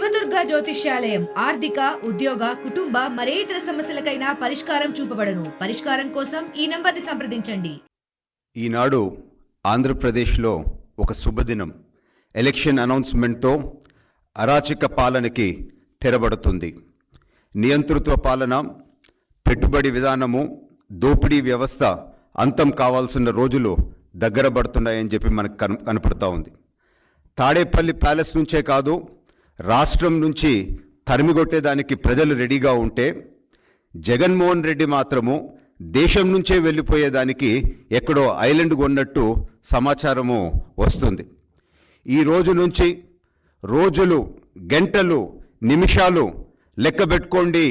శివదుర్గ జ్యోతిష్యాలయం ఆర్థిక, ఉద్యోగ, కుటుంబ మరే ఇతర సమస్యలకైనా పరిష్కారం చూపబడను. పరిష్కారం కోసం ఈ నంబర్ని సంప్రదించండి. ఈనాడు ఆంధ్రప్రదేశ్లో ఒక శుభదినం. ఎలక్షన్ అనౌన్స్మెంట్తో అరాచక పాలనకి తెరబడుతుంది. నియంతృత్వ పాలన, పెట్టుబడి విధానము, దోపిడీ వ్యవస్థ అంతం కావాల్సిన రోజులు దగ్గర పడుతున్నాయని చెప్పి మనకు కనపడతా ఉంది. తాడేపల్లి ప్యాలెస్ నుంచే కాదు, రాష్ట్రం నుంచి తరిమిగొట్టేదానికి ప్రజలు రెడీగా ఉంటే, జగన్మోహన్ రెడ్డి మాత్రము దేశం నుంచే వెళ్ళిపోయేదానికి ఎక్కడో ఐలాండ్ కొన్నట్టు సమాచారము వస్తుంది. ఈ రోజు నుంచి రోజులు, గంటలు, నిమిషాలు లెక్క పెట్టుకోండి.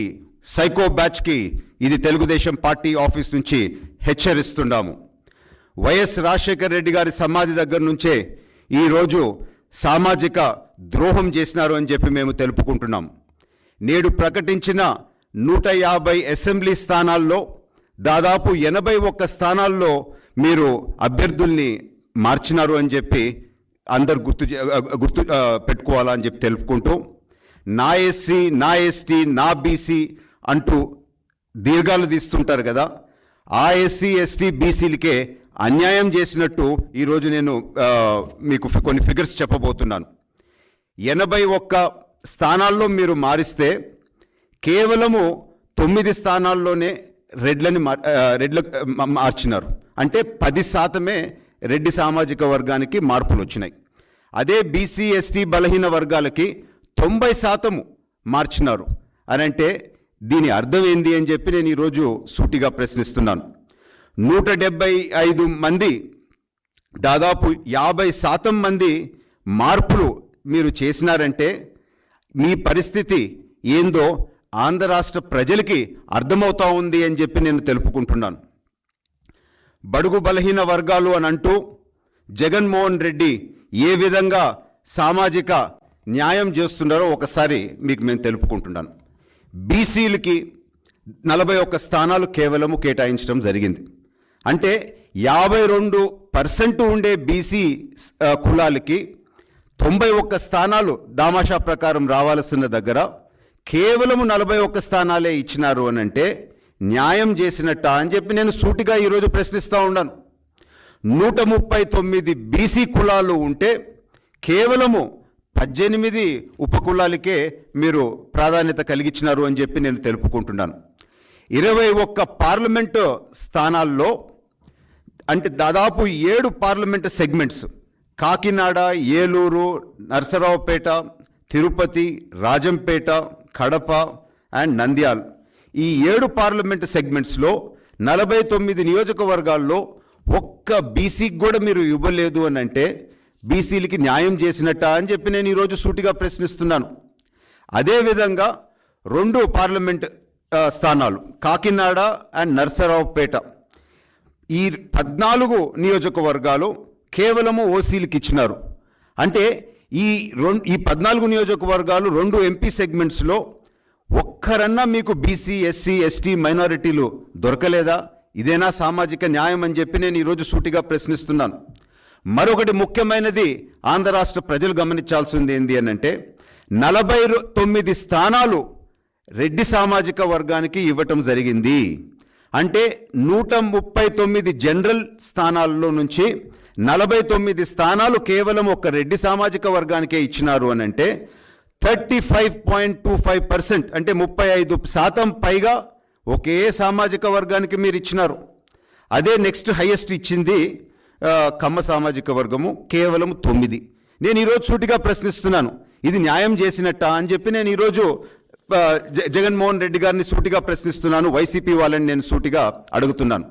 సైకో బ్యాచ్కి ఇది తెలుగుదేశం పార్టీ ఆఫీస్ నుంచి హెచ్చరిస్తున్నాము. వైఎస్ రాజశేఖర రెడ్డి గారి సమాధి దగ్గర నుంచే ఈరోజు సామాజిక ద్రోహం చేసినారు అని చెప్పి మేము తెలుపుకుంటున్నాం. నేడు ప్రకటించిన 150 అసెంబ్లీ స్థానాల్లో దాదాపు 81 స్థానాల్లో మీరు అభ్యర్థుల్ని మార్చినారు అని చెప్పి అందరు గుర్తు పెట్టుకోవాలని చెప్పి తెలుపుకుంటూ, నా ఎస్సీ, నా ఎస్టీ, నా బీసీ అంటూ దీర్ఘాలు తీస్తుంటారు కదా, ఆ ఎస్సీ, ఎస్టీ, బీసీలకే అన్యాయం చేసినట్టు ఈరోజు నేను మీకు కొన్ని ఫిగర్స్ చెప్పబోతున్నాను. 81 స్థానాల్లో మీరు మారిస్తే కేవలము 9 స్థానాల్లోనే రెడ్లకు మార్చినారు. అంటే 10% రెడ్డి సామాజిక వర్గానికి మార్పులు వచ్చినాయి. అదే బీసీ, ఎస్టీ, బలహీన వర్గాలకి 90% మార్చినారు అని అంటే దీని అర్థం ఏంది అని చెప్పి నేను ఈరోజు సూటిగా ప్రశ్నిస్తున్నాను. 175 మంది, దాదాపు 50% మంది మార్పులు మీరు చేసినారంటే మీ పరిస్థితి ఏందో ఆంధ్ర రాష్ట్ర ప్రజలకి అర్థమవుతా ఉంది అని చెప్పి నేను తెలుపుకుంటున్నాను. బడుగు బలహీన వర్గాలు అని అంటూ జగన్మోహన్ రెడ్డి ఏ విధంగా సామాజిక న్యాయం చేస్తున్నారో ఒకసారి మీకు నేను తెలుపుకుంటున్నాను. బీసీలకి 41 స్థానాలు కేవలము కేటాయించడం జరిగింది. అంటే 52% ఉండే బీసీ కులాలకి 91 స్థానాలు దామాషా ప్రకారం రావాల్సిన దగ్గర కేవలము 41 స్థానాలే ఇచ్చినారు అని అంటే న్యాయం చేసినట్ట అని చెప్పి నేను సూటిగా ఈరోజు ప్రశ్నిస్తూ ఉన్నాను. 139 బీసీ కులాలు ఉంటే కేవలము 18 ఉపకులాలకే మీరు ప్రాధాన్యత కలిగించినారు అని చెప్పి నేను తెలుపుకుంటున్నాను. 21 పార్లమెంటు స్థానాల్లో అంటే దాదాపు 7 parliament segments, Kakinada, Eluru, Narasaraopet, Tirupati, Rajampet, Kadapa and Nandyal, ఈ 7 పార్లమెంటు సెగ్మెంట్స్లో 49 నియోజకవర్గాల్లో ఒక్క బీసీకి కూడా మీరు ఇవ్వలేదు అని అంటే బీసీలకి న్యాయం చేసినట్ట అని చెప్పి నేను ఈరోజు సూటిగా ప్రశ్నిస్తున్నాను. అదేవిధంగా 2 పార్లమెంట్ స్థానాలు, కాకినాడ అండ్ నరసరావుపేట, ఈ 14 నియోజకవర్గాలు కేవలము ఓసీలకు ఇచ్చినారు. అంటే ఈ 14 నియోజకవర్గాలు 2 ఎంపీ సెగ్మెంట్స్లో ఒక్కరన్నా మీకు బీసీ, ఎస్సీ, ఎస్టీ, మైనారిటీలు దొరకలేదా? ఇదేనా సామాజిక న్యాయం అని చెప్పి నేను ఈరోజు సూటిగా ప్రశ్నిస్తున్నాను. మరొకటి ముఖ్యమైనది ఆంధ్ర రాష్ట్ర ప్రజలు గమనించాల్సింది ఏంటి అని అంటే 49 స్థానాలు రెడ్డి సామాజిక వర్గానికి ఇవ్వటం జరిగింది. అంటే 139 జనరల్ స్థానాల్లో నుంచి 49 స్థానాలు కేవలం ఒక రెడ్డి సామాజిక వర్గానికే ఇచ్చినారు అని అంటే 35.25% అంటే 35% పైగా ఒకే సామాజిక వర్గానికి మీరు ఇచ్చినారు. అదే నెక్స్ట్ హైయెస్ట్ ఇచ్చింది కమ్మ సామాజిక వర్గము, కేవలం 9. నేను ఈరోజు సూటిగా ప్రశ్నిస్తున్నాను, ఇది న్యాయం చేసినట్ట అని చెప్పి నేను ఈరోజు జగన్మోహన్ రెడ్డి గారిని సూటిగా ప్రశ్నిస్తున్నాను. వైసీపీ వాళ్ళని నేను సూటిగా అడుగుతున్నాను.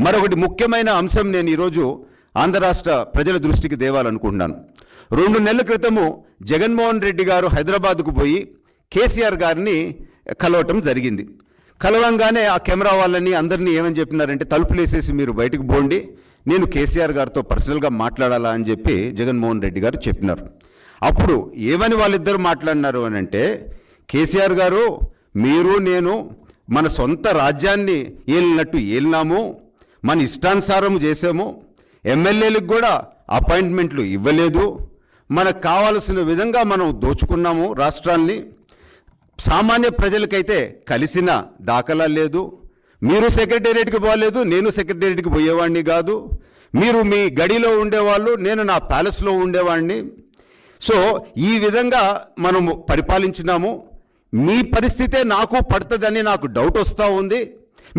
మరొకటి ముఖ్యమైన అంశం నేను ఈరోజు ఆంధ్ర రాష్ట్ర ప్రజల దృష్టికి తేవాలనుకుంటున్నాను. 2 నెలల క్రితము జగన్మోహన్ రెడ్డి గారు హైదరాబాద్కు పోయి కేసీఆర్ గారిని కలవటం జరిగింది. కలవంగానే ఆ కెమెరా వాళ్ళని అందరినీ ఏమని చెప్పినారంటే, తలుపులు వేసేసి మీరు బయటకు పోండి, నేను కేసీఆర్ గారితో పర్సనల్గా మాట్లాడాలా అని చెప్పి జగన్మోహన్ రెడ్డి గారు చెప్పినారు. అప్పుడు ఏమని వాళ్ళిద్దరు మాట్లాడినారు అని అంటే, కేసీఆర్ గారు, మీరు నేను మన సొంత రాజ్యాన్ని ఏలినట్టు ఏలినాము, మన ఇష్టానుసారం చేసాము, ఎమ్మెల్యేలకు కూడా అపాయింట్మెంట్లు ఇవ్వలేదు, మనకు కావాల్సిన విధంగా మనం దోచుకున్నాము రాష్ట్రాన్ని. సామాన్య ప్రజలకైతే కలిసిన దాఖలా లేదు. మీరు సెక్రటేరియట్కి పోలేదు, నేను సెక్రటేరియట్కి పోయేవాడిని కాదు. మీరు మీ గడిలో ఉండేవాళ్ళు, నేను నా ప్యాలెస్లో ఉండేవాడిని. సో ఈ విధంగా మనము పరిపాలించినాము. మీ పరిస్థితే నాకు పడుతుందని నాకు డౌట్ వస్తూ ఉంది.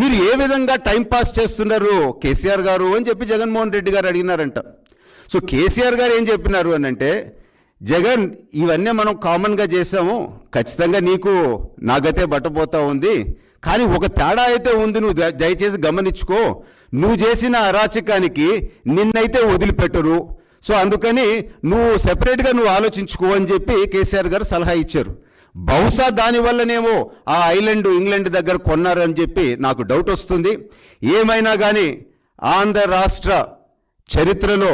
మీరు ఏ విధంగా టైంపాస్ చేస్తున్నారు కేసీఆర్ గారు అని చెప్పి జగన్మోహన్ రెడ్డి గారు అడిగినారంట. సో కేసీఆర్ గారు ఏం చెప్పినారు అని అంటే, జగన్ ఇవన్నీ మనం కామన్గా చేసాము, ఖచ్చితంగా నీకు నాగతే బట్టపోతా ఉంది, కానీ ఒక తేడా అయితే ఉంది, నువ్వు దయచేసి గమనించుకో, నువ్వు చేసిన అరాచకానికి నిన్నైతే వదిలిపెట్టరు, సో అందుకని నువ్వు సెపరేట్గా నువ్వు ఆలోచించుకో అని చెప్పి కేసీఆర్ గారు సలహా ఇచ్చారు. బహుశా దానివల్లనేమో ఆ ఐలాండ్ ఇంగ్లాండ్ దగ్గర కొన్నారని చెప్పి నాకు డౌట్ వస్తుంది. ఏమైనా కానీ ఆంధ్ర రాష్ట్ర చరిత్రలో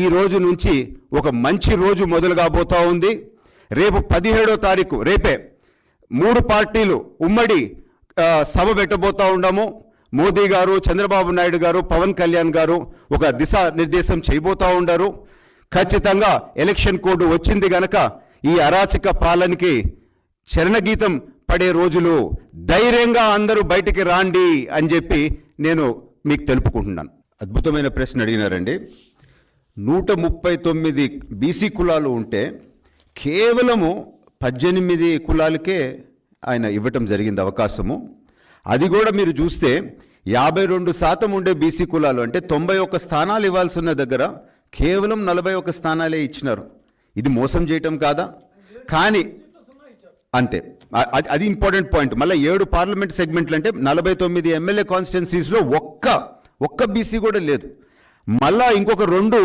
ఈ రోజు నుంచి ఒక మంచి రోజు మొదలు కాబోతూ ఉంది. రేపు 17వ తారీఖు రేపే 3 పార్టీలు ఉమ్మడి సభ పెట్టబోతూ ఉన్నాము. మోదీ గారు, చంద్రబాబు నాయుడు గారు, పవన్ కళ్యాణ్ గారు ఒక దిశా నిర్దేశం చేయబోతూ ఉన్నారు. ఖచ్చితంగా ఎలక్షన్ కోడ్ వచ్చింది గనక ఈ అరాచక పాలనకి చరణగీతం పడే రోజులు, ధైర్యంగా అందరూ బయటికి రాండి అని చెప్పి నేను మీకు తెలుపుకుంటున్నాను. అద్భుతమైన ప్రశ్న అడిగినారండి. 139 బీసీ కులాలు ఉంటే కేవలము 18 కులాలకే ఆయన ఇవ్వటం జరిగింది అవకాశము. అది కూడా మీరు చూస్తే 52% ఉండే బీసీ కులాలు అంటే 91 స్థానాలు ఇవ్వాల్సిన దగ్గర కేవలం 41 స్థానాలే ఇచ్చినారు. ఇది మోసం చేయటం కాదా? కానీ అంతే, అది ఇంపార్టెంట్ పాయింట్. మళ్ళీ 7 పార్లమెంట్ సెగ్మెంట్లు అంటే 49 ఎమ్మెల్యే కాన్స్టిట్యున్సీస్లో ఒక్క బీసీ కూడా లేదు. మళ్ళా ఇంకొక 2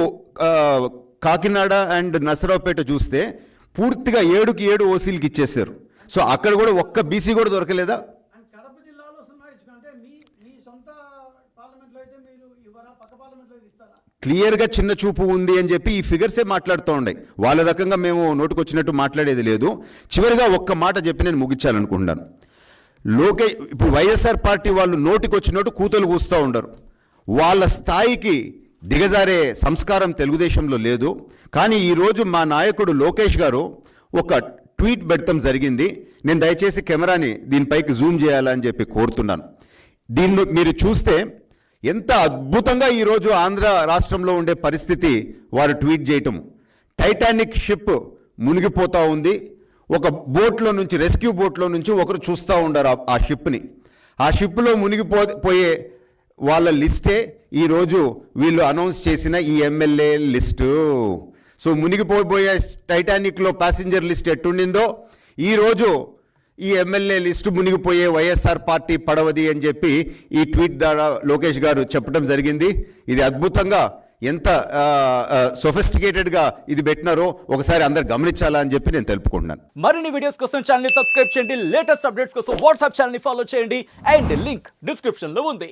కాకినాడ అండ్ నసరావుపేట చూస్తే పూర్తిగా 7కి 7 ఓసీలకి ఇచ్చేసారు. సో అక్కడ కూడా ఒక్క బీసీ కూడా దొరకలేదా? క్లియర్గా చిన్న చూపు ఉంది అని చెప్పి ఈ ఫిగర్సే మాట్లాడుతూ ఉన్నాయి. వాళ్ళ రకంగా మేము నోటుకొచ్చినట్టు మాట్లాడేది లేదు. చివరిగా ఒక్క మాట చెప్పి నేను ముగించాలనుకుంటున్నాను. ఇప్పుడు వైఎస్ఆర్ పార్టీ వాళ్ళు నోటికొచ్చినట్టు కూతలు కూస్తూ ఉండరు. వాళ్ళ స్థాయికి దిగజారే సంస్కారం తెలుగుదేశంలో లేదు. కానీ ఈరోజు మా నాయకుడు లోకేష్ గారు ఒక ట్వీట్ పెడతాం జరిగింది. నేను దయచేసి కెమెరాని దీనిపైకి జూమ్ చేయాలని చెప్పి కోరుతున్నాను. దీన్ని మీరు చూస్తే ఎంత అద్భుతంగా ఈరోజు ఆంధ్ర రాష్ట్రంలో ఉండే పరిస్థితి వారు ట్వీట్ చేయటం. టైటానిక్ షిప్ మునిగిపోతూ ఉంది. ఒక బోట్లో నుంచి, రెస్క్యూ బోట్లో నుంచి ఒకరు చూస్తూ ఉండారు ఆ షిప్ని. ఆ షిప్లో మునిగిపోయే వాళ్ళ లిస్టే ఈరోజు వీళ్ళు అనౌన్స్ చేసిన ఈ ఎమ్మెల్యే లిస్టు. సో మునిగిపోయే టైటానిక్లో ప్యాసింజర్ లిస్ట్ ఎట్టుండిందో ఈరోజు ఈ ఎమ్మెల్యే లిస్టు మునిగిపోయే వైఎస్ఆర్ పార్టీ పడవది అని చెప్పి ఈ ట్వీట్ ద్వారా లోకేష్ గారు చెప్పడం జరిగింది. ఇది అద్భుతంగా ఎంత సొఫిస్టికేటెడ్గా ఇది పెట్టినారో ఒకసారి అందరు గమనించాలా అని చెప్పి నేను తెలుపుకుంటున్నాను. మరిన్ని వీడియోస్ కోసం ఛానల్ ని సబ్స్క్రైబ్ చేయండి, లేటెస్ట్ అప్డేట్స్ కోసం వాట్సాప్ ఛానల్ ని ఫాలో చేయండి అండ్ లింక్ డిస్క్రిప్షన్ లో ఉంది.